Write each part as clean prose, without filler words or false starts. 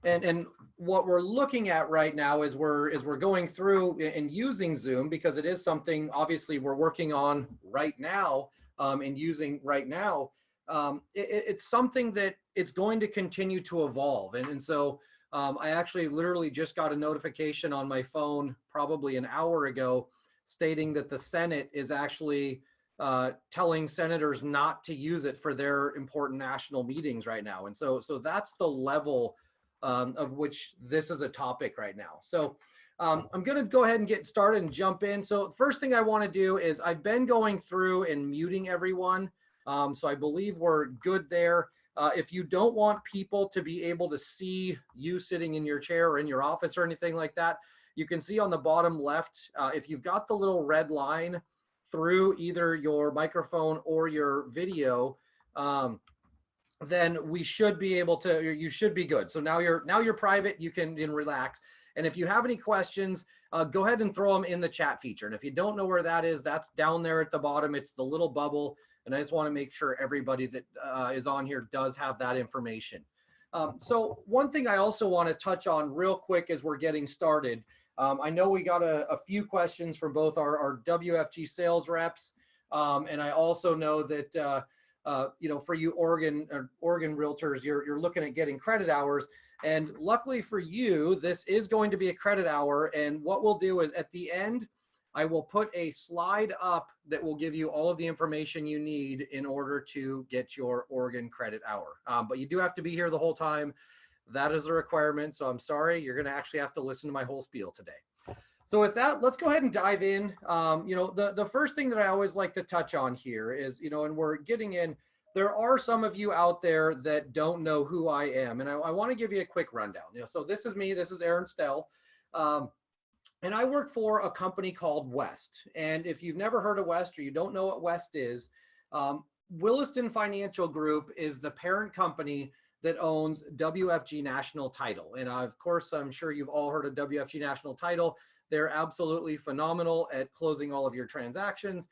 And what we're looking at right now is we're going through and using Zoom, because it is something obviously we're working on right now, and using right now. It's something that it's going to continue to evolve. And so I actually literally just got a notification on my phone probably an hour ago stating that the Senate is actually telling senators not to use it for their important national meetings right now. And so that's the level of which this is a topic right now. So I'm going to go ahead and get started and jump in. So the first thing I want to do is I've been going through and muting everyone. So I believe we're good there. If you don't want people to be able to see you sitting in your chair or in your office or anything like that, you can see on the bottom left, if you've got the little red line through either your microphone or your video, then we should be able to, you should be good. So now you're private, you can relax. And if you have any questions, go ahead and throw them in the chat feature. And if you don't know where that is, that's down there at the bottom. It's the little bubble. And I just want to make sure everybody that is on here does have that information. So one thing I also want to touch on real quick as we're getting started. I know we got a few questions from both our WFG sales reps. And I also know that for you Oregon realtors, you're looking at getting credit hours. And luckily for you, this is going to be a credit hour. And what we'll do is at the end, I will put a slide up that will give you all of the information you need in order to get your Oregon credit hour. But you do have to be here the whole time. That is a requirement. So I'm sorry, you're going to actually have to listen to my whole spiel today. So with that, let's go ahead and dive in. The first thing that I always like to touch on here is, and we're getting in, there are some of you out there that don't know who I am. And I want to give you a quick rundown. So this is me, this is Aaron Stelle. And I work for a company called West. And if you've never heard of West or you don't know what West is, Williston Financial Group is the parent company that owns WFG National Title. And of course, I'm sure you've all heard of WFG National Title. They're absolutely phenomenal at closing all of your transactions.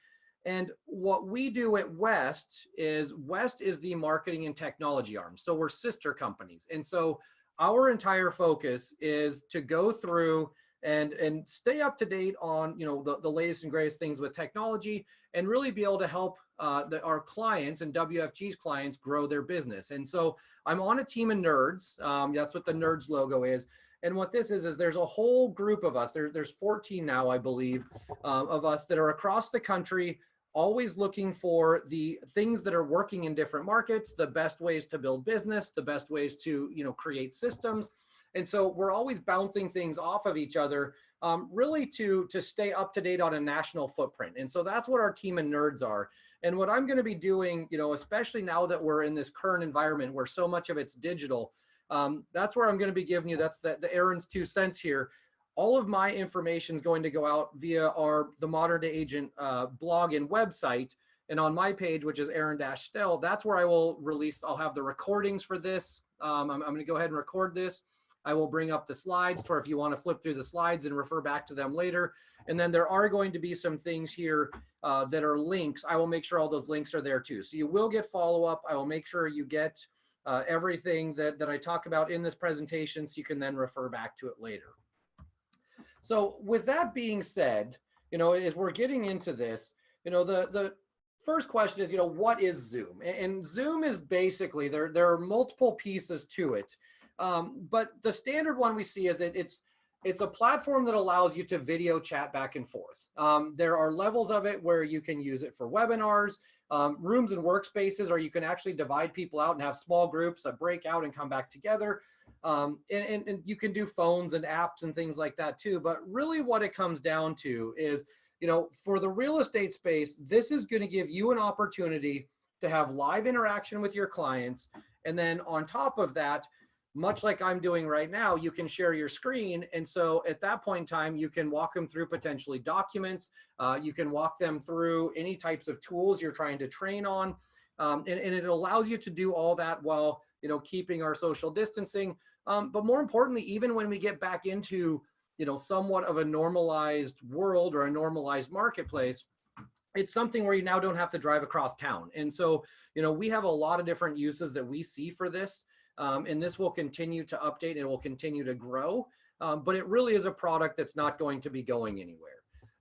And what we do at West is the marketing and technology arm. So we're sister companies. And so our entire focus is to go through and stay up to date on the latest and greatest things with technology, and really be able to help our clients and WFG's clients grow their business. And so I'm on a team of nerds. That's what the nerds logo is. And what this is there's a whole group of us. There's 14 now, I believe, of us that are across the country, always looking for the things that are working in different markets, the best ways to build business, the best ways to create systems. And so we're always bouncing things off of each other, really to stay up to date on a national footprint. And so that's what our team of nerds are. And what I'm going to be doing, especially now that we're in this current environment where so much of it's digital, that's where I'm going to be giving you, that's the Aaron's 2 cents here. All of my information is going to go out via the Modern Day Agent blog and website. And on my page, which is Aaron-Stelle, that's where I will release, I'll have the recordings for this. I'm going to go ahead and record this. I will bring up the slides for if you want to flip through the slides and refer back to them later. And then there are going to be some things here that are links. I will make sure all those links are there too. So you will get follow-up. I will make sure you get everything that I talk about in this presentation, so you can then refer back to it later. So with that being said, as we're getting into this, the first question is, what is Zoom? And Zoom is basically, there are multiple pieces to it. But the standard one we see is it's a platform that allows you to video chat back and forth. There are levels of it where you can use it for webinars, rooms and workspaces, or you can actually divide people out and have small groups that break out and come back together. And you can do phones and apps and things like that too. But really what it comes down to is, for the real estate space, this is going to give you an opportunity to have live interaction with your clients. And then on top of that, much like I'm doing right now, you can share your screen. And so at that point in time, you can walk them through potentially documents. You can walk them through any types of tools you're trying to train on. And it allows you to do all that while, keeping our social distancing. But more importantly, even when we get back into, somewhat of a normalized world or a normalized marketplace, it's something where you now don't have to drive across town. And so, we have a lot of different uses that we see for this. And this will continue to update and it will continue to grow. But it really is a product that's not going to be going anywhere.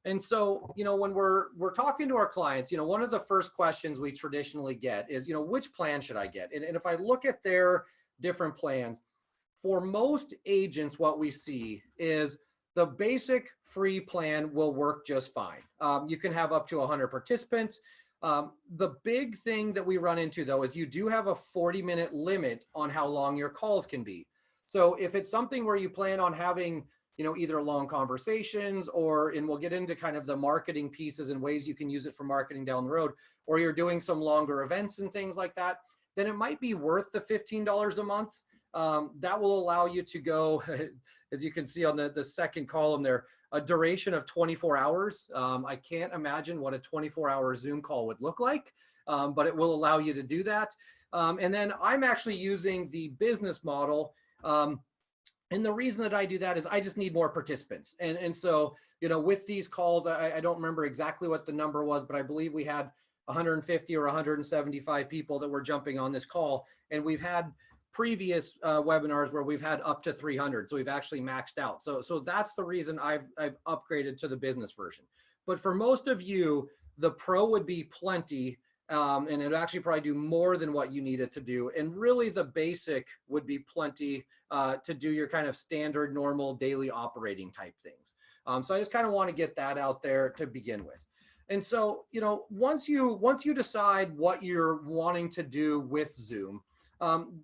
And so, when we're talking to our clients, one of the first questions we traditionally get is, which plan should I get? And if I look at their different plans, for most agents, what we see is the basic free plan will work just fine. You can have up to 100 participants. The big thing that we run into, though, is you do have a 40-minute limit on how long your calls can be. So if it's something where you plan on having either long conversations and we'll get into kind of the marketing pieces and ways you can use it for marketing down the road, or you're doing some longer events and things like that, then it might be worth the $15 a month. That will allow you to go, as you can see on the second column there, a duration of 24 hours. I can't imagine what a 24-hour Zoom call would look like, but it will allow you to do that. And then I'm actually using the business model. And the reason that I do that is I just need more participants. And so, with these calls, I don't remember exactly what the number was, but I believe we had 150 or 175 people that were jumping on this call. And we've had previous webinars where we've had up to 300. So we've actually maxed out. So that's the reason I've upgraded to the business version. But for most of you, the pro would be plenty. And it would actually probably do more than what you need it to do. And really the basic would be plenty to do your kind of standard, normal, daily operating type things. So I just kind of want to get that out there to begin with. And so, once you decide what you're wanting to do with Zoom,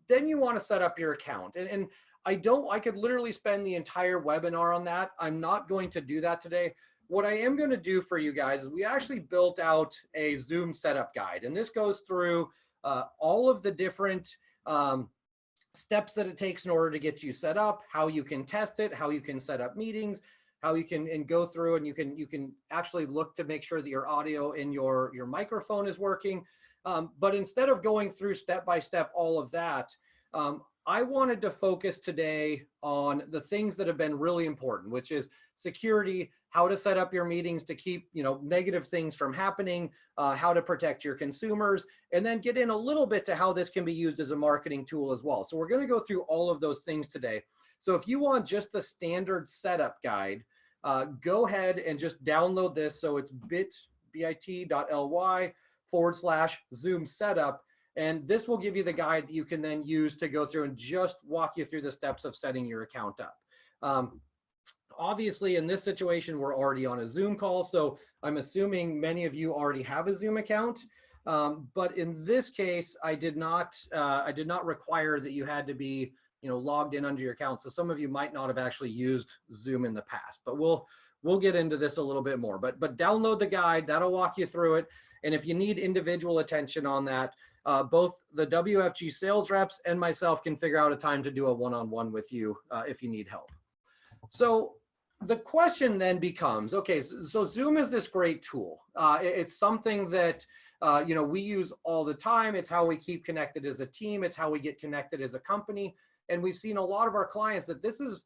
then you want to set up your account. And I could literally spend the entire webinar on that. I'm not going to do that today. What I am going to do for you guys is we actually built out a Zoom setup guide, and this goes through all of the different steps that it takes in order to get you set up, how you can test it, how you can set up meetings, how you can go through and you can actually look to make sure that your audio and your microphone is working. But instead of going through step by step all of that, I wanted to focus today on the things that have been really important, which is security, how to set up your meetings to keep negative things from happening, how to protect your consumers, and then get in a little bit to how this can be used as a marketing tool as well. So we're going to go through all of those things today. So if you want just the standard setup guide, go ahead and just download this. So it's bit.ly/Zoom setup. And this will give you the guide that you can then use to go through and just walk you through the steps of setting your account up. Obviously, in this situation, we're already on a Zoom call, so I'm assuming many of you already have a Zoom account. But in this case, I did not require that you had to be logged in under your account. So some of you might not have actually used Zoom in the past, but we'll get into this a little bit more. But download the guide, that'll walk you through it. And if you need individual attention on that, both the WFG sales reps and myself can figure out a time to do a one-on-one with you if you need help. So the question then becomes, okay, so Zoom is this great tool. It's something that we use all the time. It's how we keep connected as a team. It's how we get connected as a company. And we've seen a lot of our clients that this is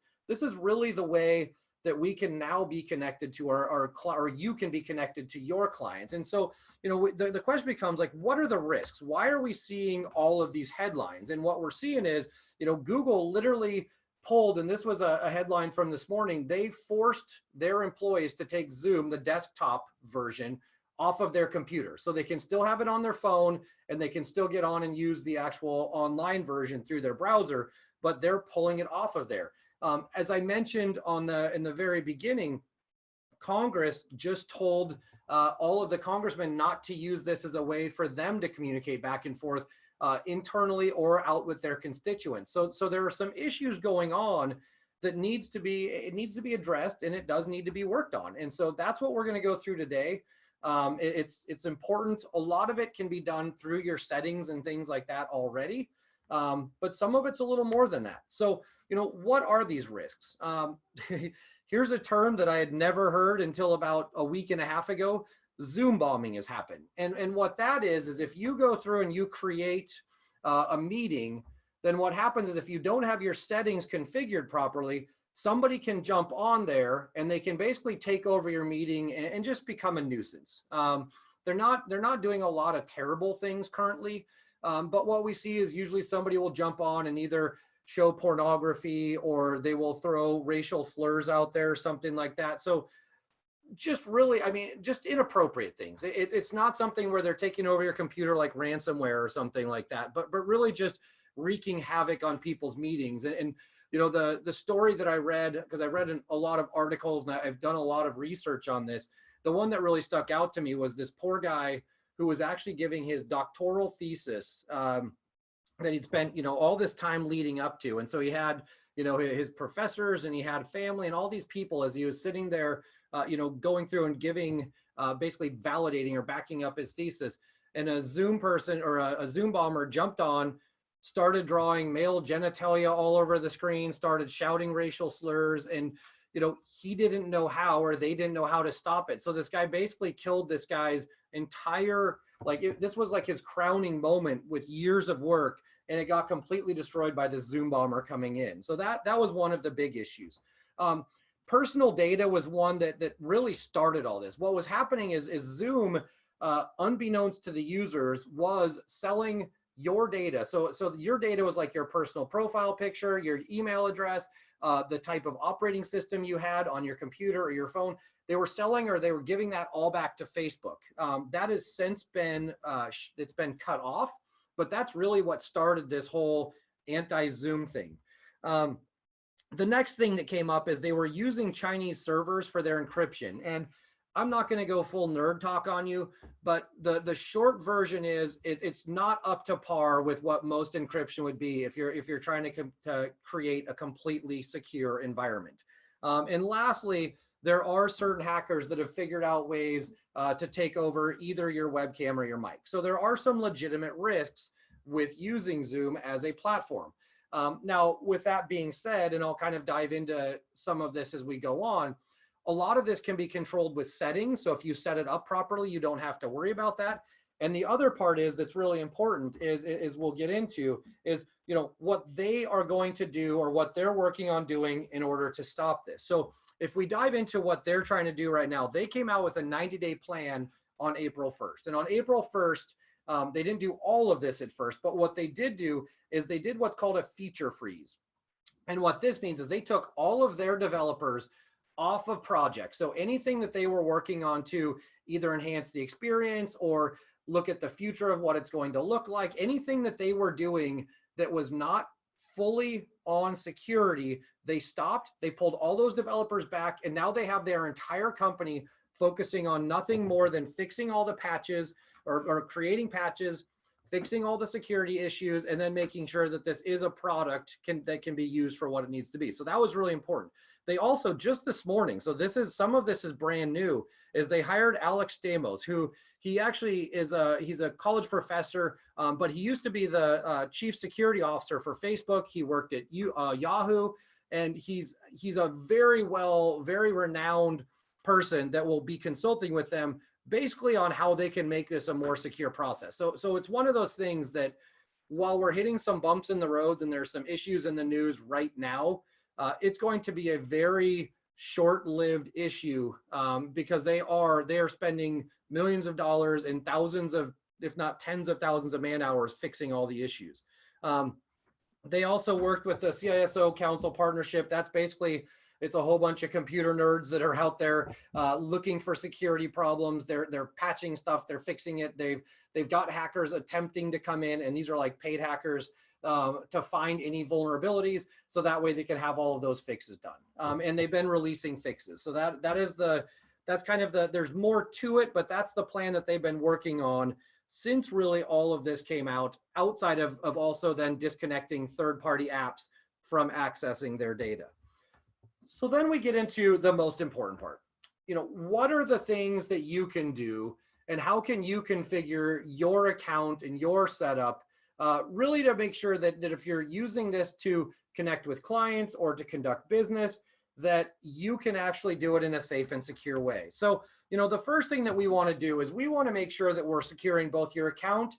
really the way that we can now be connected to or you can be connected to your clients. And so, the question becomes like, what are the risks? Why are we seeing all of these headlines? And what we're seeing is, Google literally pulled, and this was a headline from this morning, they forced their employees to take Zoom, the desktop version, off of their computer. So they can still have it on their phone and they can still get on and use the actual online version through their browser, but they're pulling it off of there. As I mentioned in the very beginning, Congress just told all of the congressmen not to use this as a way for them to communicate back and forth internally or out with their constituents. So there are some issues going on that needs to be addressed, and it does need to be worked on. And so that's what we're going to go through today. It's important. A lot of it can be done through your settings and things like that already. But some of it's a little more than that. So, what are these risks? Here's a term that I had never heard until about a week and a half ago. Zoombombing has happened. And what that is if you go through and you create a meeting, then what happens is if you don't have your settings configured properly, somebody can jump on there and they can basically take over your meeting and just become a nuisance. They're not doing a lot of terrible things currently. But what we see is usually somebody will jump on and either show pornography or they will throw racial slurs out there, something like that. So just really, I mean, just inappropriate things. It's not something where they're taking over your computer like ransomware or something like that, but really just wreaking havoc on people's meetings. And you know, the story that I read, because I read a lot of articles and I've done a lot of research on this, the one that really stuck out to me was this poor guy who was actually giving his doctoral thesis that he'd spent, you know, all this time leading up to. And so he had, you know, his professors and he had family and all these people as he was sitting there, you know, going through and giving, basically validating or backing up his thesis. And a Zoom person or a Zoom bomber jumped on, started drawing male genitalia all over the screen, started shouting racial slurs, and you know, he didn't know how, or they didn't know how to stop it. So this guy basically killed this guy's entire, like this was like his crowning moment with years of work, and it got completely destroyed by this Zoom bomber coming in. So that was one of the big issues. Personal data was one that really started all this. What was happening is Zoom, unbeknownst to the users, was selling your data. So your data was like your personal profile picture, your email address, the type of operating system you had on your computer or your phone. They were selling, or they were giving that all back to Facebook. That has since been, it's been cut off, but that's really what started this whole anti-Zoom thing. The next thing that came up is they were using Chinese servers for their encryption. And I'm not going to go full nerd talk on you, but the short version is it's not up to par with what most encryption would be if you're trying to create a completely secure environment. And lastly, there are certain hackers that have figured out ways to take over either your webcam or your mic. So there are some legitimate risks with using Zoom as a platform. Now, with that being said, and I'll kind of dive into some of this as we go on, a lot of this can be controlled with settings. So if you set it up properly, you don't have to worry about that. And the other part is that's really important is we'll get into is, you know, what they are going to do or what they're working on doing in order to stop this. So if we dive into what they're trying to do right now, they came out with a 90-day plan on April 1st. And on April 1st, they didn't do all of this at first, but what they did do is they did what's called a feature freeze. And what this means is they took all of their developers off of projects. So anything that they were working on to either enhance the experience or look at the future of what it's going to look like, anything that they were doing that was not fully on security, they stopped, they pulled all those developers back, and now they have their entire company focusing on nothing more than fixing all the patches or creating patches, fixing all the security issues, and then making sure that this is a product that can be used for what it needs to be. So that was really important. They also, just this morning, so this is, some of this is brand new, is they hired Alex Stamos, who he actually is he's a college professor, but he used to be the chief security officer for Facebook. He worked at Yahoo, and he's a very renowned person that will be consulting with them basically on how they can make this a more secure process. So it's one of those things that while we're hitting some bumps in the roads and there's some issues in the news right now, it's going to be a very short-lived issue because they are spending millions of dollars and thousands of, if not tens of thousands of man hours fixing all the issues. They also worked with the CISO Council Partnership. That's basically, it's a whole bunch of computer nerds that are out there looking for security problems. They're patching stuff, they're fixing it. They've got hackers attempting to come in, and these are like paid hackers to find any vulnerabilities, so that way they can have all of those fixes done. And they've been releasing fixes. So that's kind of there's more to it, but that's the plan that they've been working on since really all of this came out, outside of also then disconnecting third-party apps from accessing their data. So then we get into the most important part. You know, what are the things that you can do, and how can you configure your account and your setup really to make sure that if you're using this to connect with clients or to conduct business, that you can actually do it in a safe and secure way. So, you know, the first thing that we want to do is we want to make sure that we're securing both your account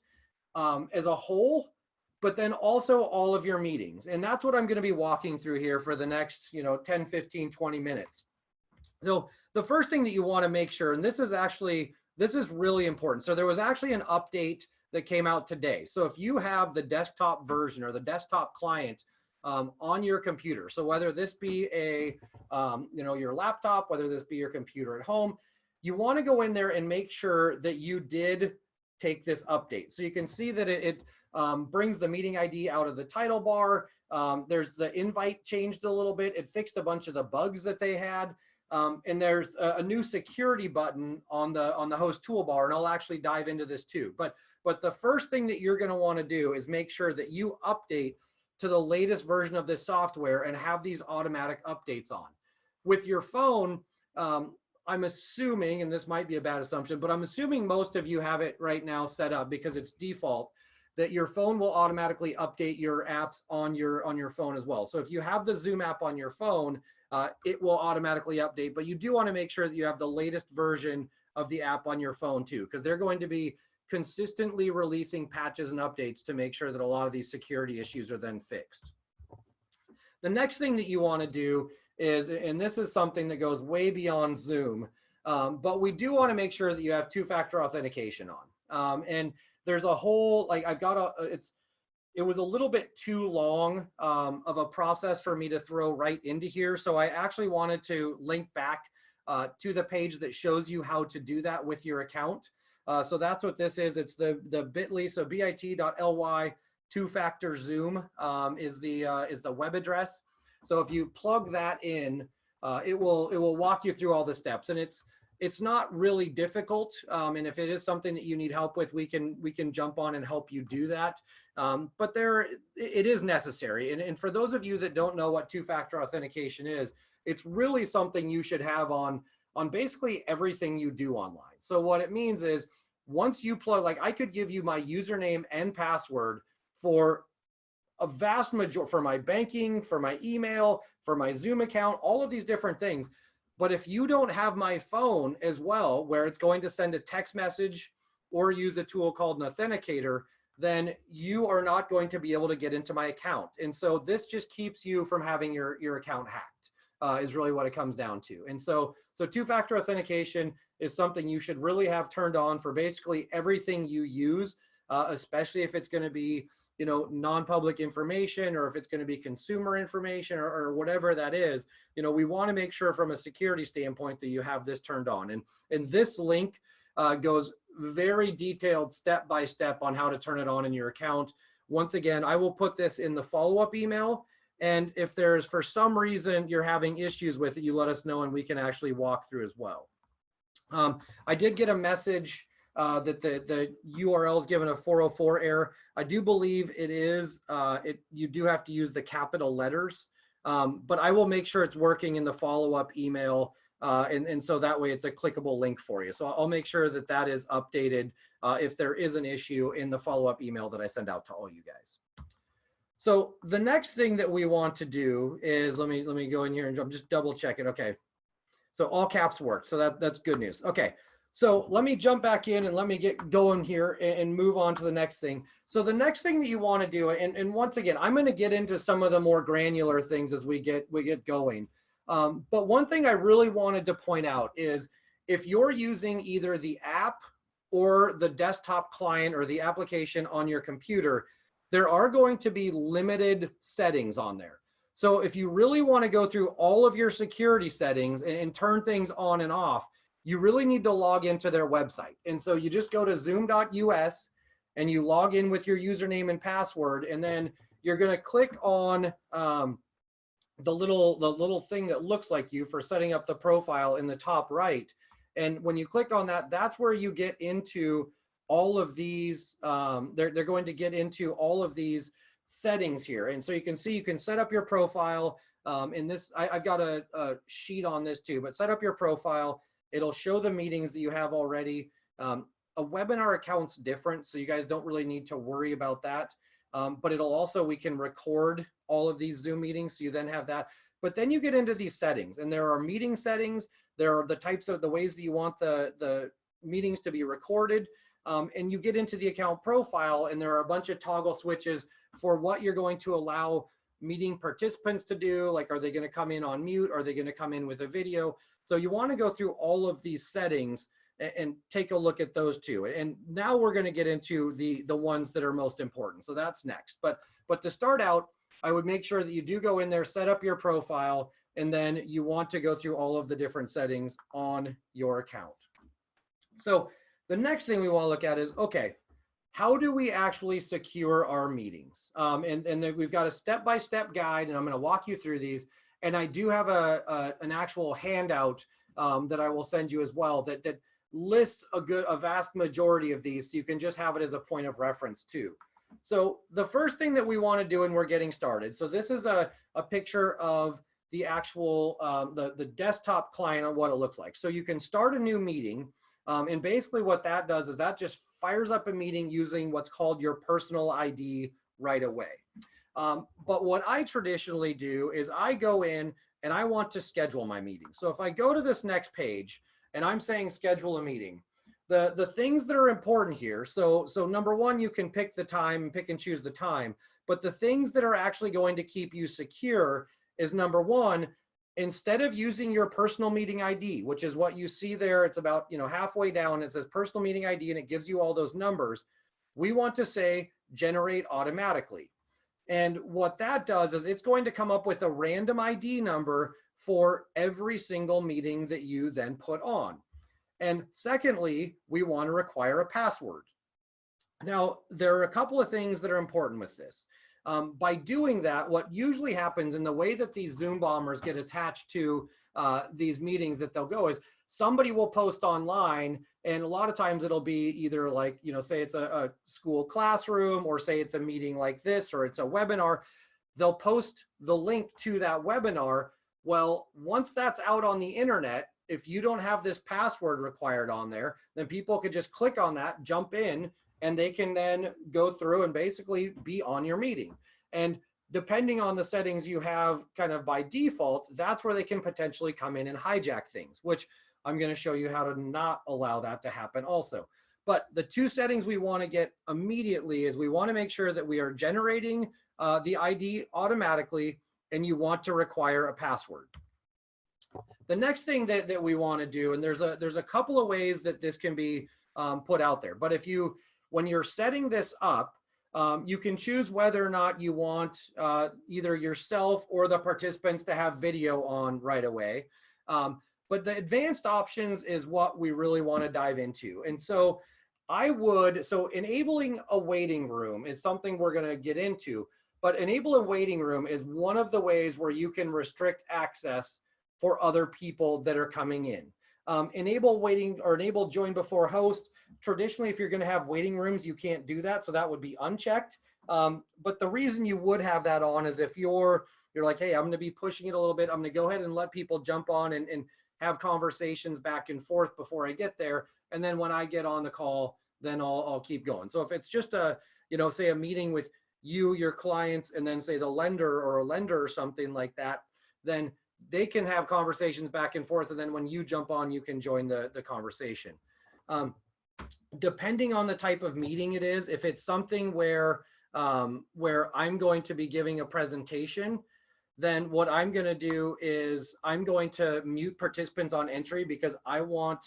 as a whole, but then also all of your meetings. And that's what I'm going to be walking through here for the next, 10, 15, 20 minutes. So the first thing that you want to make sure, and this is really important. So there was actually an update that came out today. So if you have the desktop version or the desktop client on your computer, so whether this be a, your laptop, whether this be your computer at home, you want to go in there and make sure that you did take this update. So you can see that it brings the meeting ID out of the title bar. There's the invite changed a little bit. It fixed a bunch of the bugs that they had. And there's a new security button on the host toolbar, and I'll actually dive into this too. But the first thing that you're going to want to do is make sure that you update to the latest version of this software and have these automatic updates on. With your phone, I'm assuming, and this might be a bad assumption, but I'm assuming most of you have it right now set up because it's default, that your phone will automatically update your apps on your phone as well. So if you have the Zoom app on your phone, it will automatically update, but you do want to make sure that you have the latest version of the app on your phone too, because they're going to be consistently releasing patches and updates to make sure that a lot of these security issues are then fixed. The next thing that you want to do is, and this is something that goes way beyond Zoom, but we do want to make sure that you have two-factor authentication on. And there's a whole, like I've got it was a little bit too long of a process for me to throw right into here. So I actually wanted to link back to the page that shows you how to do that with your account. So that's what this is. It's the bit.ly, so bit.ly two-factor Zoom is the web address. So if you plug that in, it will walk you through all the steps, and it's not really difficult. And if it is something that you need help with, we can jump on and help you do that. But it is necessary. And for those of you that don't know what two-factor authentication is, it's really something you should have on basically everything you do online. So what it means is, once you plug, like I could give you my username and password for a vast majority, for my banking, for my email, for my Zoom account, all of these different things. But if you don't have my phone as well, where it's going to send a text message or use a tool called an authenticator, then you are not going to be able to get into my account. And so this just keeps you from having your account hacked, is really what it comes down to. And so two-factor authentication is something you should really have turned on for basically everything you use, especially if it's going to be, non-public information, or if it's going to be consumer information, or whatever that is. We want to make sure from a security standpoint that you have this turned on. And this link goes very detailed step-by-step on how to turn it on in your account. Once again, I will put this in the follow-up email. And if there's, for some reason, you're having issues with it, you let us know and we can actually walk through as well. I did get a message that the URL is given a 404 error. I do believe it is, you do have to use the capital letters, but I will make sure it's working in the follow-up email. And so that way it's a clickable link for you. So I'll make sure that that is updated if there is an issue in the follow-up email that I send out to all you guys. So the next thing that we want to do is, let me go in here and I'm just double check it. Okay. So all caps work. So that's good news. Okay. So let me jump back in and let me get going here and move on to the next thing. So the next thing that you want to do, and once again, I'm going to get into some of the more granular things as we get going. But one thing I really wanted to point out is, if you're using either the app or the desktop client or the application on your computer, there are going to be limited settings on there. So if you really want to go through all of your security settings and turn things on and off, you really need to log into their website. And so you just go to zoom.us and you log in with your username and password, and then you're going to click on the little thing that looks like you for setting up the profile in the top right. And when you click on that, that's where you get into all of these, they're going to get into all of these settings here. And so you can see, you can set up your profile in this, I've got a sheet on this too, but set up your profile. It'll show the meetings that you have already. A webinar account's different, so you guys don't really need to worry about that. But it'll also, we can record all of these Zoom meetings, so you then have that. But then you get into these settings, and there are meeting settings. There are the types of the ways that you want the meetings to be recorded. And you get into the account profile, and there are a bunch of toggle switches for what you're going to allow meeting participants to do. Like, are they going to come in on mute? Are they going to come in with a video? So you want to go through all of these settings and take a look at those too. And now we're going to get into the ones that are most important. So that's next. But to start out, I would make sure that you do go in there, set up your profile, and then you want to go through all of the different settings on your account. So the next thing we want to look at is, okay, how do we actually secure our meetings? And then we've got a step-by-step guide, and I'm going to walk you through these. And I do have an actual handout that I will send you as well that lists a vast majority of these, so you can just have it as a point of reference too. So the first thing that we want to do, and we're getting started. So this is a picture of the actual the desktop client on what it looks like. So you can start a new meeting, and basically what that does is that just fires up a meeting using what's called your personal ID right away. But what I traditionally do is I go in and I want to schedule my meeting. So if I go to this next page and I'm saying schedule a meeting, the things that are important here. So number one, you can pick the time and pick and choose the time, but the things that are actually going to keep you secure is number one, instead of using your personal meeting ID, which is what you see there, it's about, you know, halfway down, it says personal meeting ID and it gives you all those numbers. We want to say generate automatically. And what that does is it's going to come up with a random ID number for every single meeting that you then put on. And secondly, we want to require a password. Now, there are a couple of things that are important with this. By doing that, what usually happens in the way that these Zoom bombers get attached to these meetings that they'll go is somebody will post online, and a lot of times it'll be either like, you know, say it's a school classroom, or say it's a meeting like this, or it's a webinar. They'll post the link to that webinar. Well, once that's out on the internet, if you don't have this password required on there, then people could just click on that, jump in, and they can then go through and basically be on your meeting. And depending on the settings you have kind of by default, that's where they can potentially come in and hijack things, which I'm going to show you how to not allow that to happen also. But the two settings we want to get immediately is we want to make sure that we are generating the ID automatically, and you want to require a password. The next thing that we want to do, and there's a couple of ways that this can be put out there, but when you're setting this up, you can choose whether or not you want either yourself or the participants to have video on right away. But the advanced options is what we really want to dive into. And so enabling a waiting room is something we're going to get into, but enable a waiting room is one of the ways where you can restrict access for other people that are coming in. Enable waiting or enable join before host. Traditionally, if you're going to have waiting rooms, you can't do that. So that would be unchecked. But the reason you would have that on is if you're like, hey, I'm going to be pushing it a little bit. I'm going to go ahead and let people jump on and have conversations back and forth before I get there. And then when I get on the call, then I'll keep going. So if it's just say a meeting with you, your clients, and then say the lender or something like that, then they can have conversations back and forth. And then when you jump on, you can join the conversation. Depending on the type of meeting it is, if it's something where I'm going to be giving a presentation, then what I'm going to do is I'm going to mute participants on entry, because I want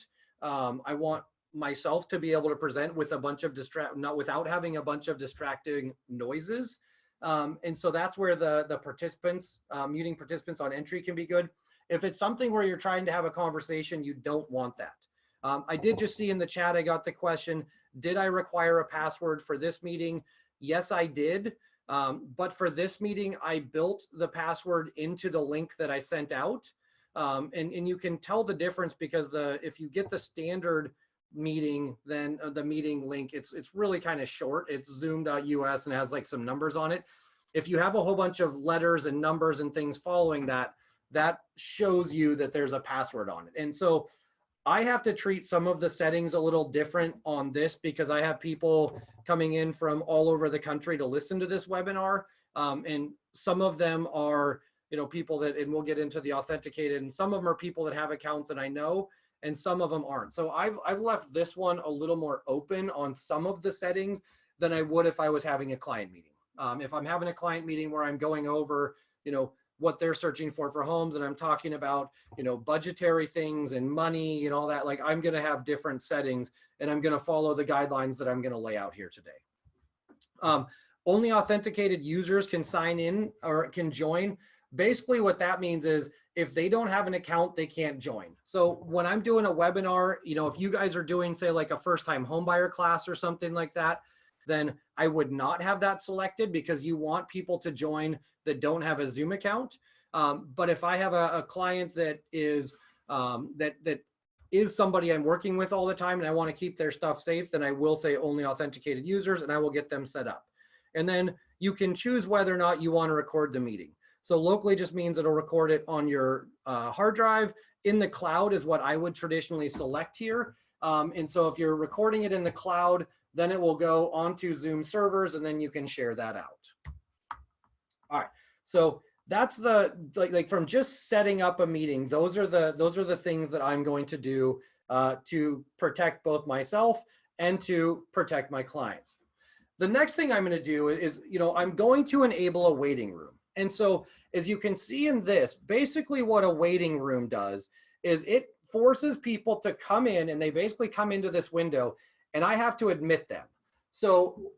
myself to be able to present with a bunch of without having a bunch of distracting noises. And so that's where the participants, muting participants on entry can be good. If it's something where you're trying to have a conversation, you don't want that. I did just see in the chat, I got the question, did I require a password for this meeting? Yes, I did. But for this meeting, I built the password into the link that I sent out. And you can tell the difference because if you get the standard meeting, then the meeting link, it's really kind of short. It's zoom.us and has like some numbers on it. If you have a whole bunch of letters and numbers and things following that shows you that there's a password on it. And so I have to treat some of the settings a little different on this because I have people coming in from all over the country to listen to this webinar. And some of them are, people that, and we'll get into the authenticated, and some of them are people that have accounts and I know, and some of them aren't. So I've left this one a little more open on some of the settings than I would if I was having a client meeting. If I'm having a client meeting where I'm going over, what they're searching for homes, and I'm talking about, you know, budgetary things and money and all that, like I'm going to have different settings, and I'm going to follow the guidelines that I'm going to lay out here today. Only authenticated users can sign in or can join. Basically what that means is if they don't have an account, they can't join. So when I'm doing a webinar, you know, if you guys are doing, say, like a first-time homebuyer class or something like that, then I would not have that selected, because you want people to join that don't have a Zoom account. But if I have a client that is that is somebody I'm working with all the time and I want to keep their stuff safe, then I will say only authenticated users, and I will get them set up. And then you can choose whether or not you want to record the meeting. So locally just means it'll record it on your hard drive. In the cloud is what I would traditionally select here. And so if you're recording it in the cloud, then it will go onto Zoom servers, and then you can share that out. All right, so that's the like from just setting up a meeting. Those are the things that I'm going to do to protect both myself and to protect my clients. The next thing I'm going to do is, you know, I'm going to enable a waiting room. And so as you can see in this, basically what a waiting room does is it forces people to come in, and they basically come into this window, and I have to admit them. So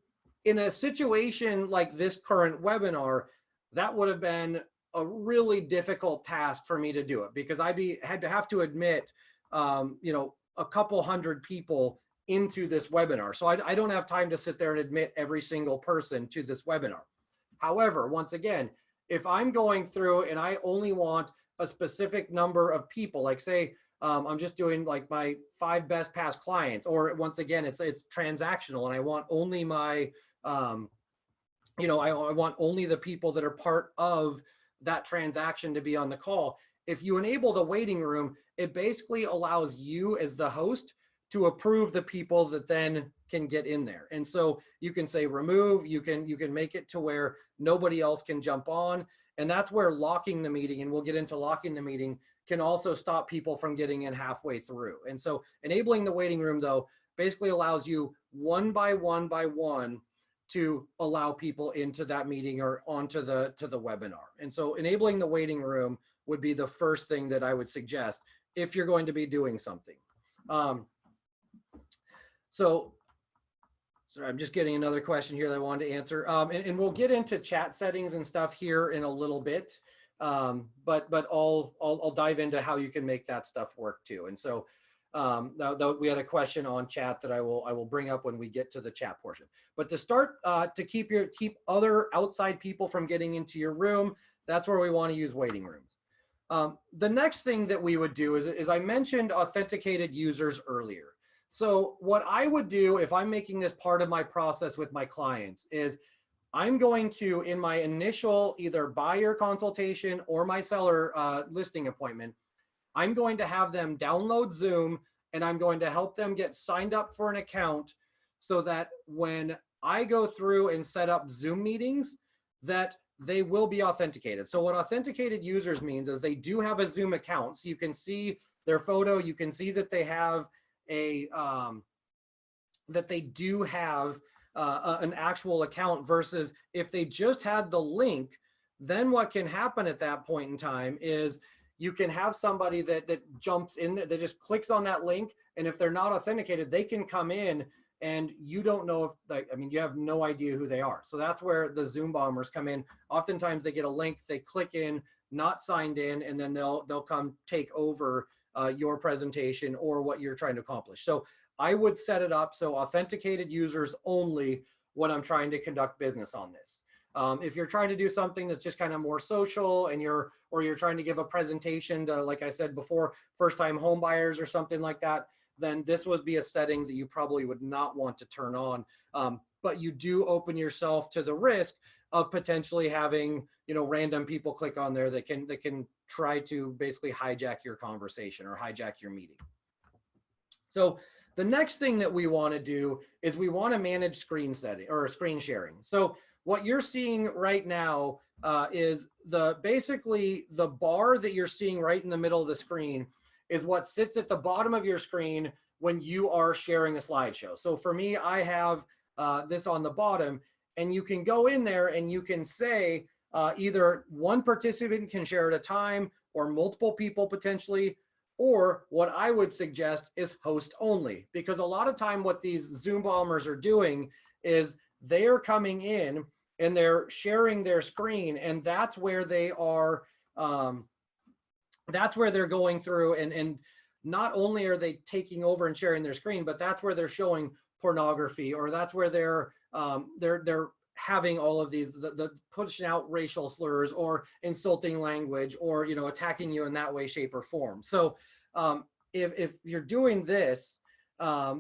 in a situation like this current webinar, that would have been a really difficult task for me to do it, because I'd have to admit, you know, a couple hundred people into this webinar. So I don't have time to sit there and admit every single person to this webinar. However, once again, if I'm going through and I only want a specific number of people, like say, I'm just doing like my 5 best past clients, or once again, it's transactional, and I want only my, you know, I want only the people that are part of that transaction to be on the call. If you enable the waiting room, it basically allows you as the host to approve the people that then can get in there. And so you can say remove, you can make it to where nobody else can jump on. And that's where locking the meeting, and we'll get into locking the meeting, can also stop people from getting in halfway through. And so enabling the waiting room, though, basically allows you one by one to allow people into that meeting or onto the webinar. And so enabling the waiting room would be the first thing that I would suggest if you're going to be doing something. So sorry, I'm just getting another question here that I wanted to answer. And we'll get into chat settings and stuff here in a little bit. But I'll dive into how you can make that stuff work too. And so we had a question on chat that I will bring up when we get to the chat portion. But to start, to keep other outside people from getting into your room, that's where we want to use waiting rooms. The next thing that we would do is I mentioned authenticated users earlier. So what I would do if I'm making this part of my process with my clients is I'm going to, in my initial either buyer consultation or my seller listing appointment, I'm going to have them download Zoom, and I'm going to help them get signed up for an account so that when I go through and set up Zoom meetings, that they will be authenticated. So what authenticated users means is they do have a Zoom account. So you can see their photo, you can see that they have an actual account, versus if they just had the link, then what can happen at that point in time is you can have somebody that jumps in there, that just clicks on that link, and if they're not authenticated, they can come in and you don't know if, like, I mean, you have no idea who they are. So that's where the Zoom bombers come in. Oftentimes they get a link, they click in, not signed in, and then they'll come take over your presentation or what you're trying to accomplish. So I would set it up so authenticated users only when I'm trying to conduct business on this. If you're trying to do something that's just kind of more social, and you're trying to give a presentation to, like I said before, first-time home buyers or something like that, then this would be a setting that you probably would not want to turn on. But you do open yourself to the risk of potentially having, you know, random people click on there that can try to basically hijack your conversation or hijack your meeting. So the next thing that we want to do is we want to manage screen setting or screen sharing. So what you're seeing right now is basically the bar that you're seeing right in the middle of the screen is what sits at the bottom of your screen when you are sharing a slideshow. So for me, I have this on the bottom, and you can go in there and you can say, either one participant can share at a time or multiple people potentially, or what I would suggest is host only, because a lot of time what these Zoom bombers are doing is they are coming in and they're sharing their screen, and that's where they are, that's where they're going through, and not only are they taking over and sharing their screen, but that's where they're showing pornography, or that's where they're having all of these, the pushing out racial slurs or insulting language, or, you know, attacking you in that way, shape, or form. So if you're doing this,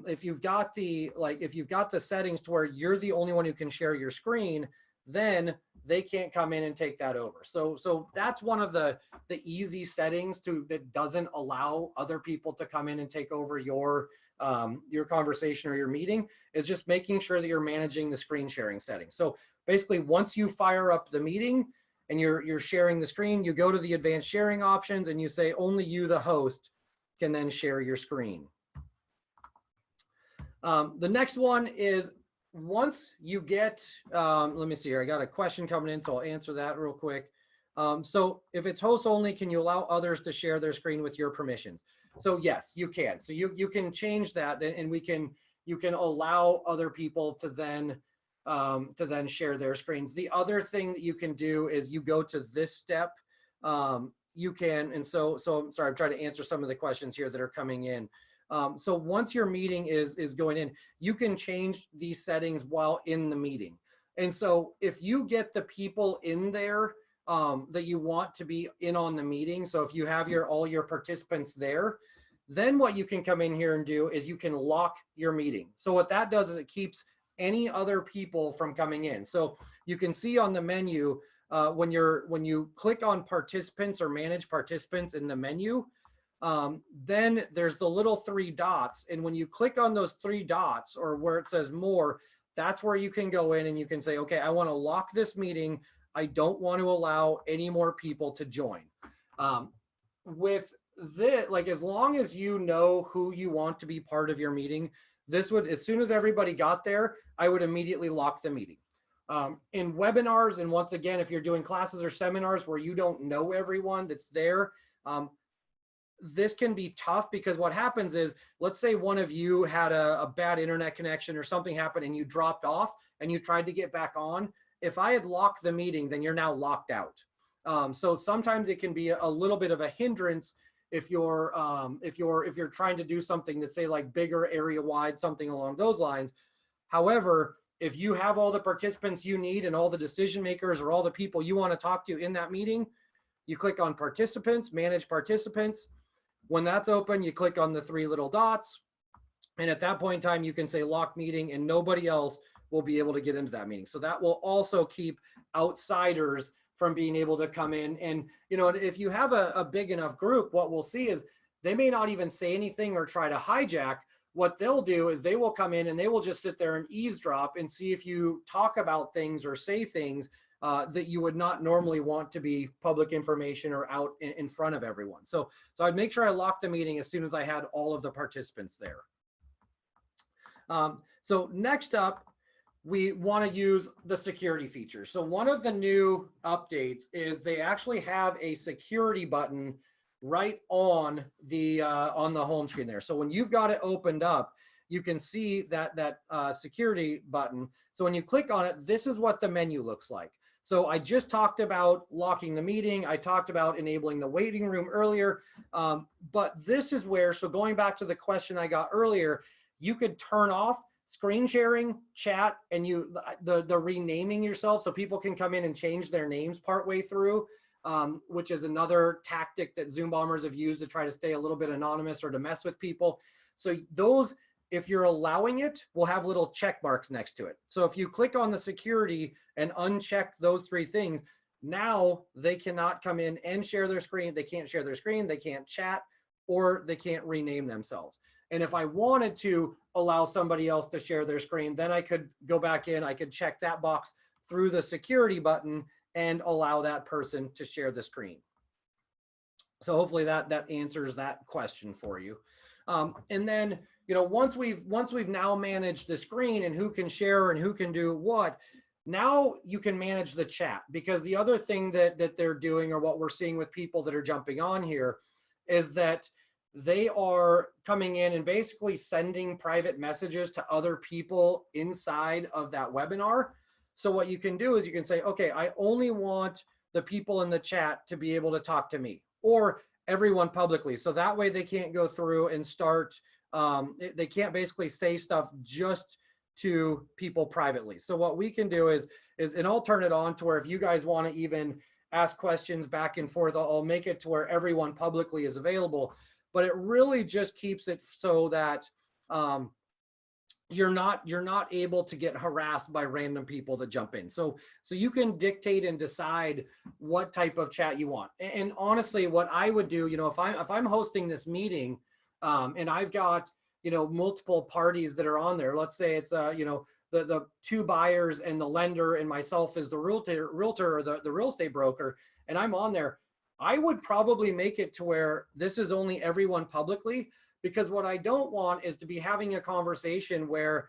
if you've got the, if you've got the settings to where you're the only one who can share your screen, then they can't come in and take that over. So that's one of the easy settings that doesn't allow other people to come in and take over your conversation or your meeting, is just making sure that you're managing the screen sharing settings. So basically, once you fire up the meeting and you're sharing the screen, you go to the advanced sharing options and you say only you, the host, can then share your screen. The next one is, once you get, let me see here, I got a question coming in, so I'll answer that real quick. So if it's host only, can you allow others to share their screen with your permissions? So yes, you can. So you can change that, and you can allow other people to then share their screens. The other thing that you can do is you go to this step. You can, and so I'm sorry, I'm trying to answer some of the questions here that are coming in. So once your meeting is going in, you can change these settings while in the meeting. And so if you get the people in there that you want to be in on the meeting, so if you have all your participants there, then what you can come in here and do is you can lock your meeting. So what that does is it keeps any other people from coming in. So you can see on the menu, when you click on participants or manage participants in the menu, then there's the little 3 dots. And when you click on those 3 dots, or where it says more, that's where you can go in and you can say, okay, I want to lock this meeting. I don't want to allow any more people to join. With this, as long as you know who you want to be part of your meeting, this would, as soon as everybody got there, I would immediately lock the meeting. In webinars, and once again, if you're doing classes or seminars where you don't know everyone that's there, this can be tough, because what happens is, let's say one of you had a bad internet connection or something happened and you dropped off and you tried to get back on. If I had locked the meeting, then you're now locked out. So sometimes it can be a little bit of a hindrance if you're trying to do something that's, say, like bigger area wide, something along those lines. However, if you have all the participants you need and all the decision makers or all the people you want to talk to in that meeting, you click on participants, manage participants. When that's open, you click on the 3 little dots. And at that point in time, you can say lock meeting, and nobody else will be able to get into that meeting. So that will also keep outsiders from being able to come in. And, you know, if you have a big enough group, what we'll see is they may not even say anything or try to hijack. What they'll do is they will come in and they will just sit there and eavesdrop and see if you talk about things or say things that you would not normally want to be public information or out in front of everyone. So I'd make sure I locked the meeting as soon as I had all of the participants there. So next up, we want to use the security feature. So one of the new updates is they actually have a security button right on the home screen there. So when you've got it opened up, you can see that security button. So when you click on it, this is what the menu looks like. So I just talked about locking the meeting. I talked about enabling the waiting room earlier, but this is where, so going back to the question I got earlier, you could turn off screen sharing, chat, and the renaming yourself, so people can come in and change their names partway through, which is another tactic that Zoom bombers have used to try to stay a little bit anonymous or to mess with people. So those, if you're allowing it, will have little check marks next to it. So if you click on the security and uncheck those 3 things, now they cannot come in and share their screen. They can't share their screen, they can't chat, or they can't rename themselves. And if I wanted to allow somebody else to share their screen, then I could go back in, I could check that box through the security button and allow that person to share the screen. So hopefully that answers that question for you. And then, you know, once we've now managed the screen and who can share and who can do what, Now you can manage the chat, because the other thing that they're doing, or what we're seeing with people that are jumping on here, is that they are coming in and basically sending private messages to other people inside of that webinar. So what you can do is you can say, okay, I only want the people in the chat to be able to talk to me, or everyone publicly. So that way they can't go through and start, they can't basically say stuff just to people privately. So what we can do is and I'll turn it on to where if you guys want to even ask questions back and forth, I'll make it to where everyone publicly is available. But it really just keeps it so that you're not able to get harassed by random people that jump in. So you can dictate and decide what type of chat you want. And honestly, what I would do, if I'm hosting this meeting, and I've got multiple parties that are on there. Let's say it's the two buyers and the lender and myself as the realtor or the real estate broker, and I'm on there. I would probably make it to where this is only everyone publicly, because what I don't want is to be having a conversation where,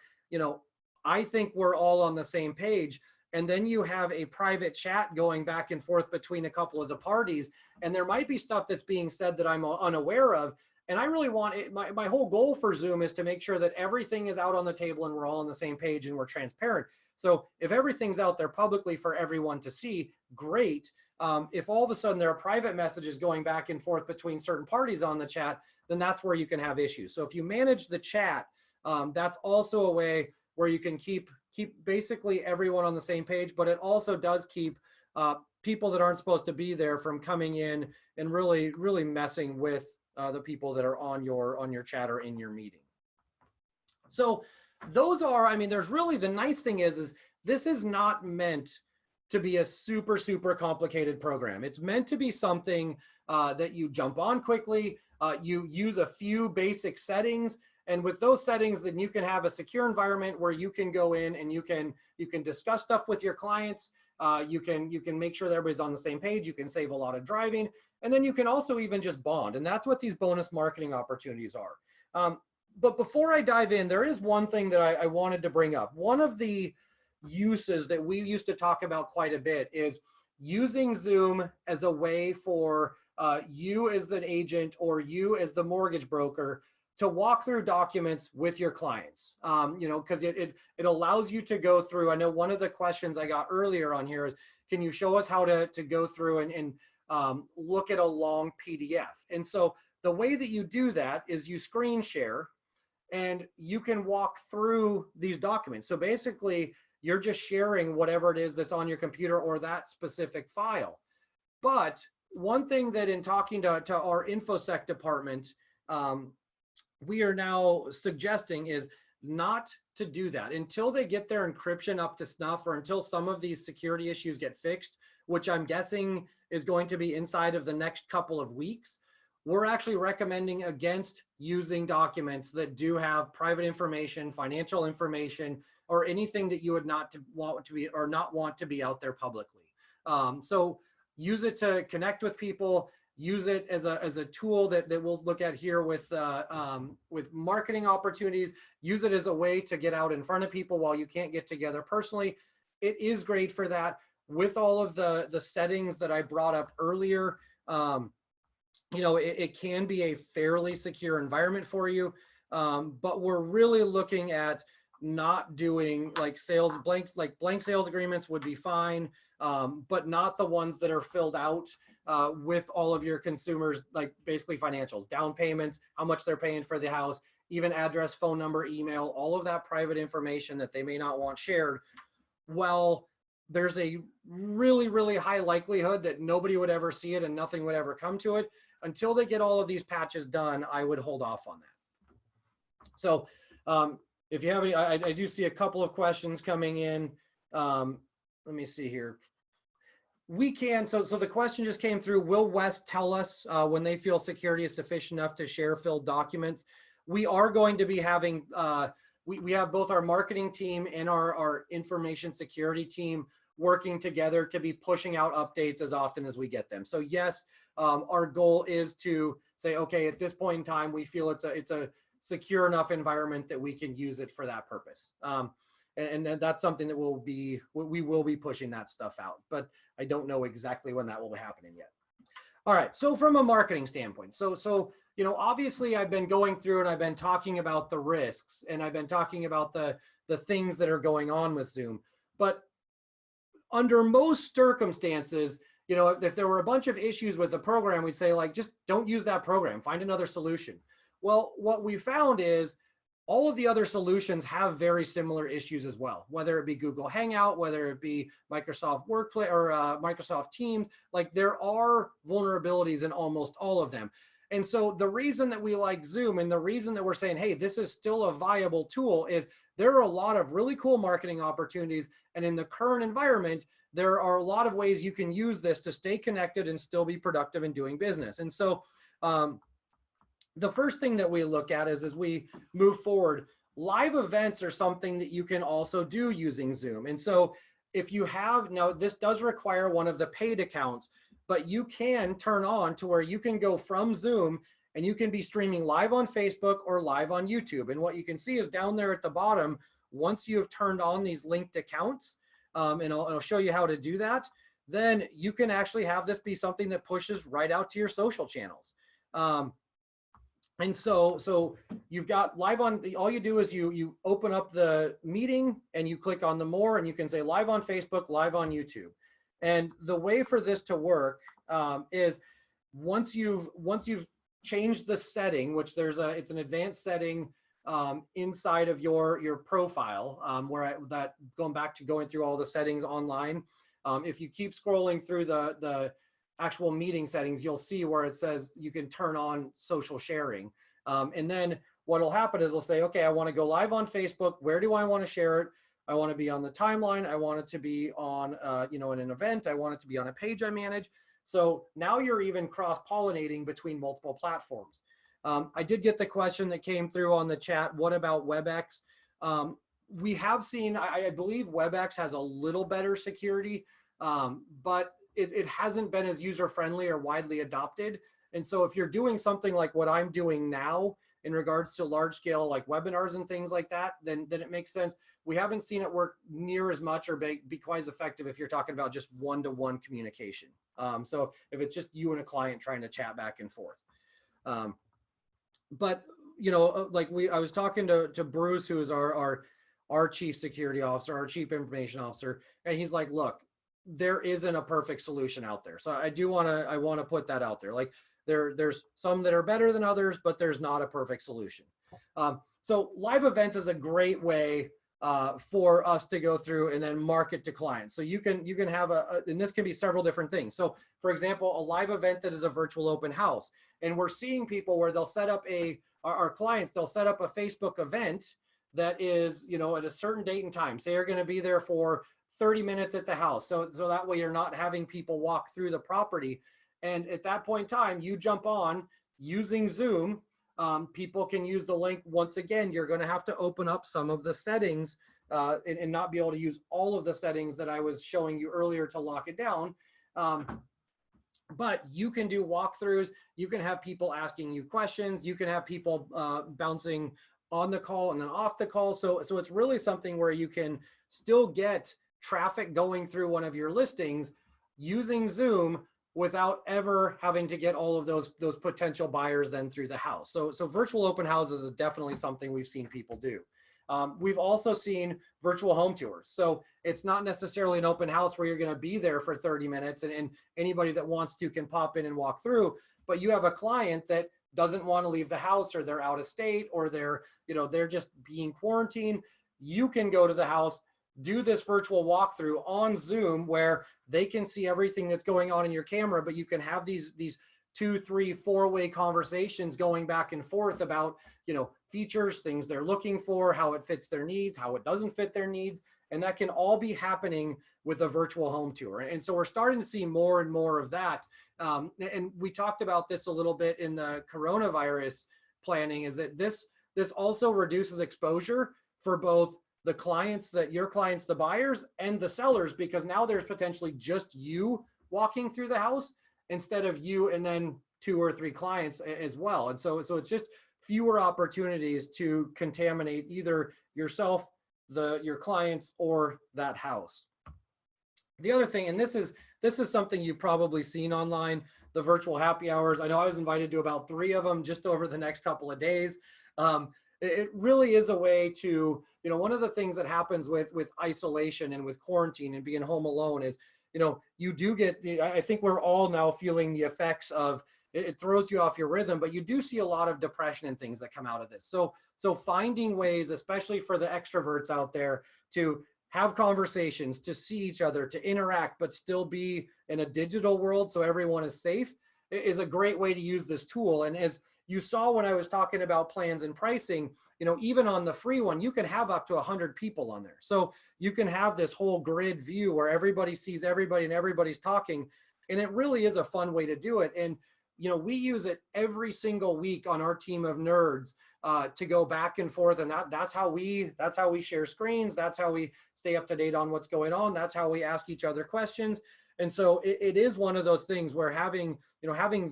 I think we're all on the same page, and then you have a private chat going back and forth between a couple of the parties, and there might be stuff that's being said that I'm unaware of. And I really want it. My whole goal for Zoom is to make sure that everything is out on the table and we're all on the same page and we're transparent. So if everything's out there publicly for everyone to see, great. If all of a sudden there are private messages going back and forth between certain parties on the chat, then that's where you can have issues. So if you manage the chat, that's also a way where you can keep basically everyone on the same page, but it also does keep people that aren't supposed to be there from coming in and really messing with the people that are on your chat or in your meeting. So those are, there's really, the nice thing is this is not meant to be a super complicated program. It's meant to be something that you jump on quickly. You use a few basic settings, and with those settings, then you can have a secure environment where you can go in and you can discuss stuff with your clients. You can make sure that everybody's on the same page. You can save a lot of driving, and then you can also even just bond. And that's what these bonus marketing opportunities are. But before I dive in, there is one thing that I wanted to bring up. One of the uses that we used to talk about quite a bit is using Zoom as a way for you as an agent or you as the mortgage broker to walk through documents with your clients, because it allows you to go through. I know one of the questions I got earlier on here is, can you show us how to go through and look at a long PDF? And so the way that you do that is you screen share, and you can walk through these documents. So basically, you're just sharing whatever it is that's on your computer or that specific file. But one thing that in talking to our InfoSec department, we are now suggesting is not to do that until they get their encryption up to snuff, or until some of these security issues get fixed, which I'm guessing is going to be inside of the next couple of weeks. We're actually recommending against using documents that do have private information, financial information, or anything that you would not want to be out there publicly. So use it to connect with people. Use it as a tool that we'll look at here with marketing opportunities. Use it as a way to get out in front of people while you can't get together personally. It is great for that. With all of the settings that I brought up earlier, it can be a fairly secure environment for you. But we're really looking at not doing like blank sales agreements would be fine, but not the ones that are filled out with all of your consumers, like basically financials, down payments, how much they're paying for the house, even address, phone number, email, all of that private information that they may not want shared. Well, there's a really high likelihood that nobody would ever see it and nothing would ever come to it. Until they get all of these patches done, I would hold off on that. So if you have any, I do see a couple of questions coming in. Let me see here. We can, so the question just came through, will West tell us when they feel security is sufficient enough to share filled documents? We are going to be having, we have both our marketing team and our information security team working together to be pushing out updates as often as we get them. So yes, our goal is to say, okay, at this point in time, we feel it's a secure enough environment that we can use it for that purpose. And that's something that we will be pushing that stuff out, but I don't know exactly when that will be happening yet. All right, so from a marketing standpoint, so obviously I've been going through and I've been talking about the risks, and I've been talking about the things that are going on with Zoom. But under most circumstances, if there were a bunch of issues with the program, we'd say, like, just don't use that program, find another solution. Well, what we found is all of the other solutions have very similar issues as well, whether it be Google Hangout, whether it be Microsoft Workplace or Microsoft Teams. Like, there are vulnerabilities in almost all of them. And so the reason that we like Zoom, and the reason that we're saying, hey, this is still a viable tool, is there are a lot of really cool marketing opportunities. And in the current environment, there are a lot of ways you can use this to stay connected and still be productive in doing business. And so the first thing that we look at is, as we move forward, live events are something that you can also do using Zoom. And so if you have, now this does require one of the paid accounts, but you can turn on to where you can go from Zoom and you can be streaming live on Facebook or live on YouTube. And what you can see is down there at the bottom, once you have turned on these linked accounts, and I'll show you how to do that, then you can actually have this be something that pushes right out to your social channels. And so you've got live on, all you do is you open up the meeting and you click on the more, and you can say live on Facebook, live on YouTube. And the way for this to work is once you've changed the setting, which it's an advanced setting inside of your profile, going through all the settings online. If you keep scrolling through the actual meeting settings, you'll see where it says you can turn on social sharing. And then what will happen is it'll say, okay, I want to go live on Facebook. Where do I want to share it? I want to be on the timeline. I want it to be on, in an event. I want it to be on a page I manage. So now you're even cross-pollinating between multiple platforms. I did get the question that came through on the chat. What about WebEx? We have seen, I believe WebEx has a little better security, but it hasn't been as user-friendly or widely adopted. And so if you're doing something like what I'm doing now in regards to large scale, like webinars and things like that, then it makes sense. We haven't seen it work near as much or be quite as effective if you're talking about just one-to-one communication. So if it's just you and a client trying to chat back and forth. But, I was talking to Bruce, who is our chief security officer, our chief information officer, and he's like, look, there isn't a perfect solution out there. So I want to put that out there. Like, there's some that are better than others, but there's not a perfect solution. So live events is a great way for us to go through and then market to clients. So you can have and this can be several different things. So for example, a live event that is a virtual open house, and we're seeing people where they'll set up our clients, they'll set up a Facebook event that is, at a certain date and time. Say you're going to be there for 30 minutes at the house. So that way you're not having people walk through the property. And at that point in time, you jump on using Zoom. People can use the link. Once again, you're going to have to open up some of the settings and not be able to use all of the settings that I was showing you earlier to lock it down. But you can do walkthroughs. You can have people asking you questions. You can have people bouncing on the call and then off the call. So it's really something where you can still get traffic going through one of your listings using Zoom without ever having to get all of those potential buyers then through the house. So virtual open houses is definitely something we've seen people do. We've also seen virtual home tours. So it's not necessarily an open house where you're going to be there for 30 minutes and anybody that wants to can pop in and walk through, but you have a client that doesn't want to leave the house, or they're out of state, or they're just being quarantined. You can go to the house, do this virtual walkthrough on Zoom where they can see everything that's going on in your camera, but you can have these 2, 3, 4-way conversations going back and forth about, features, things they're looking for, how it fits their needs, how it doesn't fit their needs. And that can all be happening with a virtual home tour. And so we're starting to see more and more of that. And we talked about this a little bit in the coronavirus planning, is that this also reduces exposure for both the clients, the buyers, and the sellers, because now there's potentially just you walking through the house instead of you and then 2 or 3 clients as well. And so it's just fewer opportunities to contaminate either yourself, your clients or that house. The other thing, and this is something you've probably seen online, the virtual happy hours. I know I was invited to about 3 of them just over the next couple of days. It really is a way to, one of the things that happens with isolation and with quarantine and being home alone is, you do get, I think we're all now feeling the effects of, it throws you off your rhythm, but you do see a lot of depression and things that come out of this. So finding ways, especially for the extroverts out there, to have conversations, to see each other, to interact, but still be in a digital world so everyone is safe, is a great way to use this tool. And as you saw when I was talking about plans and pricing, even on the free one, you can have up to 100 people on there. So you can have this whole grid view where everybody sees everybody and everybody's talking. And it really is a fun way to do it. And we use it every single week on our team of nerds to go back and forth, and that's how we share screens. That's how we stay up to date on what's going on. That's how we ask each other questions. And so it is one of those things where having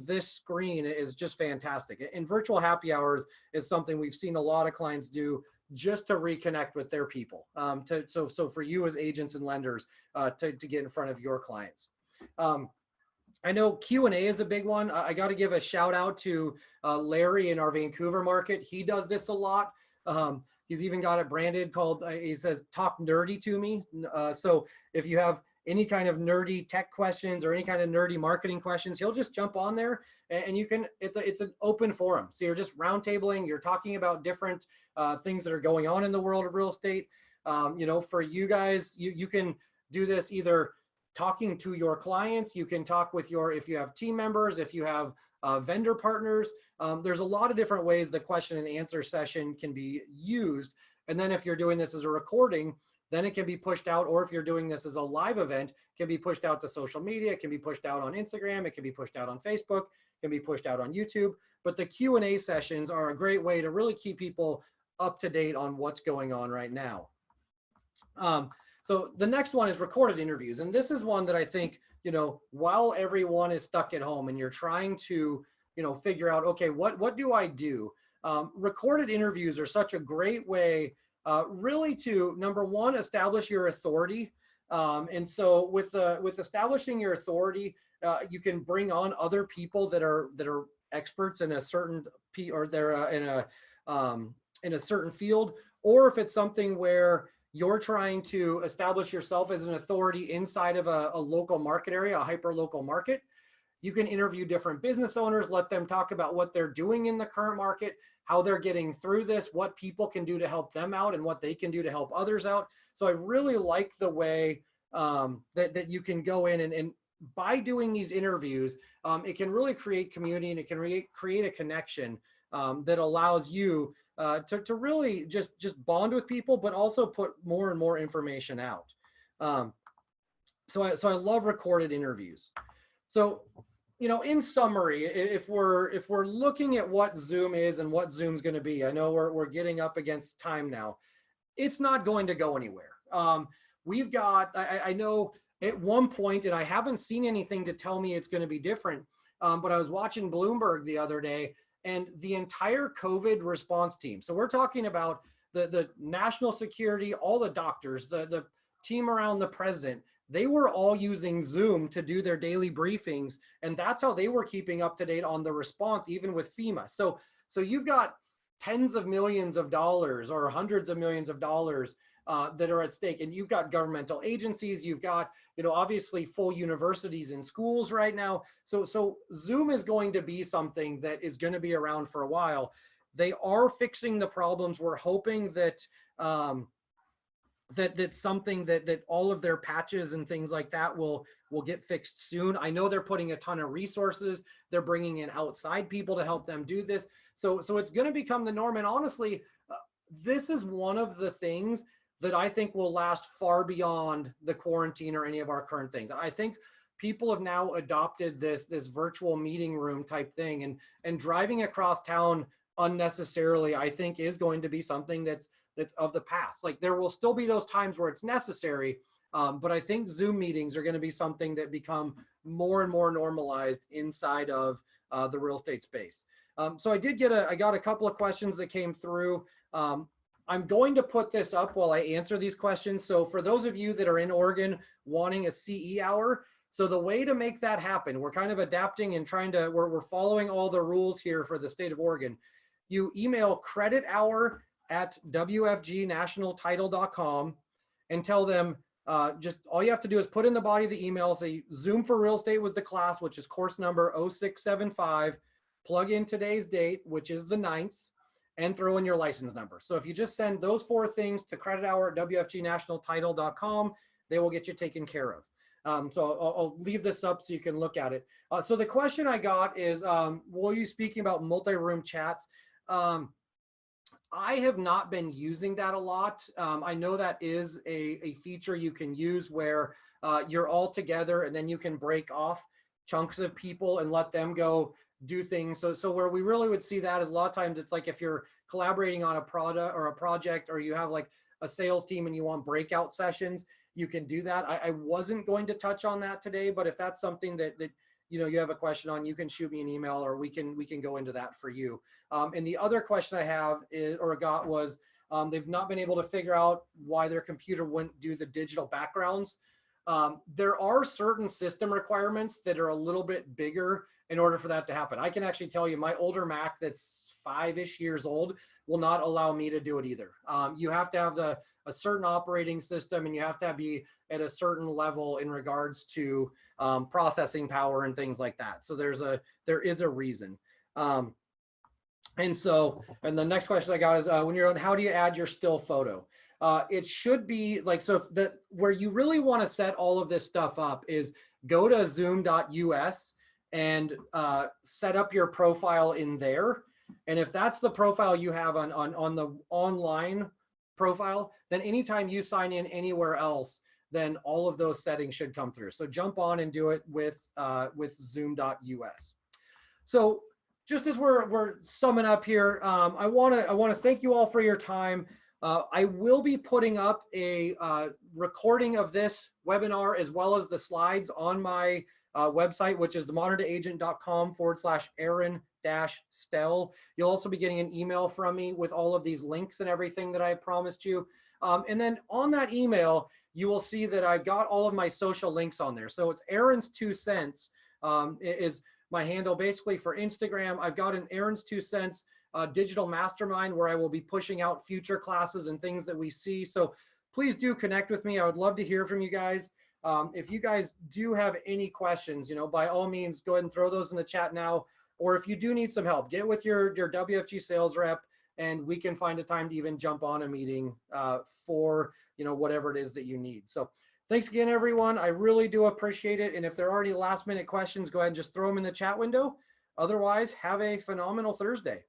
this screen is just fantastic. And virtual happy hours is something we've seen a lot of clients do just to reconnect with their people. So for you as agents and lenders to get in front of your clients. I know Q&A is a big one. I got to give a shout out to Larry in our Vancouver market. He does this a lot. He's even got it branded called, he says, talk nerdy to me. So if you have any kind of nerdy tech questions or any kind of nerdy marketing questions, he'll just jump on there and you can, it's an open forum. So you're just roundtabling, you're talking about different things that are going on in the world of real estate. For you guys, you can do this either talking to your clients, you can talk with if you have team members, if you have vendor partners, there's a lot of different ways the question and answer session can be used. And then if you're doing this as a recording, then it can be pushed out, or if you're doing this as a live event, it can be pushed out to social media, it can be pushed out on Instagram, it can be pushed out on Facebook, it can be pushed out on YouTube. But the Q&A sessions are a great way to really keep people up to date on what's going on right now. So the next one is recorded interviews. And this is one that I think, while everyone is stuck at home and you're trying to, figure out, okay, what do I do? Recorded interviews are such a great way really to, number one, establish your authority. And so with establishing your authority, you can bring on other people that are experts in a certain or they're in a certain field, or if it's something where you're trying to establish yourself as an authority inside of a local market area, a hyper local market. You can interview different business owners, let them talk about what they're doing in the current market, how they're getting through this, what people can do to help them out and what they can do to help others out. So I really like the way that you can go in and by doing these interviews, it can really create community and it can create a connection that allows you to really just bond with people, but also put more and more information out. So I love recorded interviews. So, in summary, if we're looking at what Zoom is and what Zoom's going to be, I know we're getting up against time now. It's not going to go anywhere. We've got, I know at one point, and I haven't seen anything to tell me it's going to be different, but I was watching Bloomberg the other day, and the entire COVID response team. So we're talking about the national security, all the doctors, the team around the president, they were all using Zoom to do their daily briefings. And that's how they were keeping up to date on the response, even with FEMA. So you've got tens of millions of dollars or hundreds of millions of dollars that are at stake. And you've got governmental agencies, you've got, obviously full universities and schools right now. So Zoom is going to be something that is going to be around for a while. They are fixing the problems. We're hoping that that's something that all of their patches and things like that will get fixed soon. I know they're putting a ton of resources. They're bringing in outside people to help them do this. So it's going to become the norm. And honestly, this is one of the things that I think will last far beyond the quarantine or any of our current things. I think people have now adopted this virtual meeting room type thing, and driving across town unnecessarily, I think, is going to be something that's of the past. Like, there will still be those times where it's necessary, but I think Zoom meetings are going to be something that become more and more normalized inside of the real estate space. So I got a couple of questions that came through. I'm going to put this up while I answer these questions. So for those of you that are in Oregon wanting a CE hour, so the way to make that happen, we're kind of adapting and trying to, we're following all the rules here for the state of Oregon. You email credithour@wfgnationaltitle.com and tell them, just all you have to do is put in the body of the email, say Zoom for Real Estate was the class, which is course number 0675, plug in today's date, which is the 9th, and throw in your license number. So if you just send those 4 things to credithour@wfgnationaltitle.com, they will get you taken care of. So I'll leave this up so you can look at it. So the question I got is, were you speaking about multi-room chats? I have not been using that a lot. I know that is a feature you can use where you're all together and then you can break off chunks of people and let them go do things. So where we really would see that is a lot of times it's like if you're collaborating on a product or a project, or you have like a sales team and you want breakout sessions, you can do that. I wasn't going to touch on that today, but if that's something that you know you have a question on, you can shoot me an email or we can go into that for you. And the other question I have is, or got was, they've not been able to figure out why their computer wouldn't do the digital backgrounds. There are certain system requirements that are a little bit bigger in order for that to happen. I can actually tell you my older Mac that's 5-ish years old will not allow me to do it either. You have to have a certain operating system and you have to be at a certain level in regards to processing power and things like that. So there is a reason. And the next question I got is, when you're on, how do you add your still photo? It should be like, so if where you really want to set all of this stuff up is go to zoom.us and set up your profile in there. And if that's the profile you have on the online profile, then anytime you sign in anywhere else, then all of those settings should come through. So jump on and do it with zoom.us. So just as we're summing up here, I want to thank you all for your time. I will be putting up a recording of this webinar as well as the slides on my website, which is themodernDayAgent.com/Aaron-Stelle. You'll also be getting an email from me with all of these links and everything that I promised you. And then on that email, you will see that I've got all of my social links on there. So it's Aaron's 2 cents is my handle basically for Instagram. I've got an Aaron's 2 cents digital mastermind where I will be pushing out future classes and things that we see. So please do connect with me. I would love to hear from you guys. If you guys do have any questions, you know, by all means, go ahead and throw those in the chat now. Or if you do need some help, get with your WFG sales rep and we can find a time to even jump on a meeting for, you know, whatever it is that you need. So thanks again, everyone. I really do appreciate it. And if there are any last minute questions, go ahead and just throw them in the chat window. Otherwise, have a phenomenal Thursday.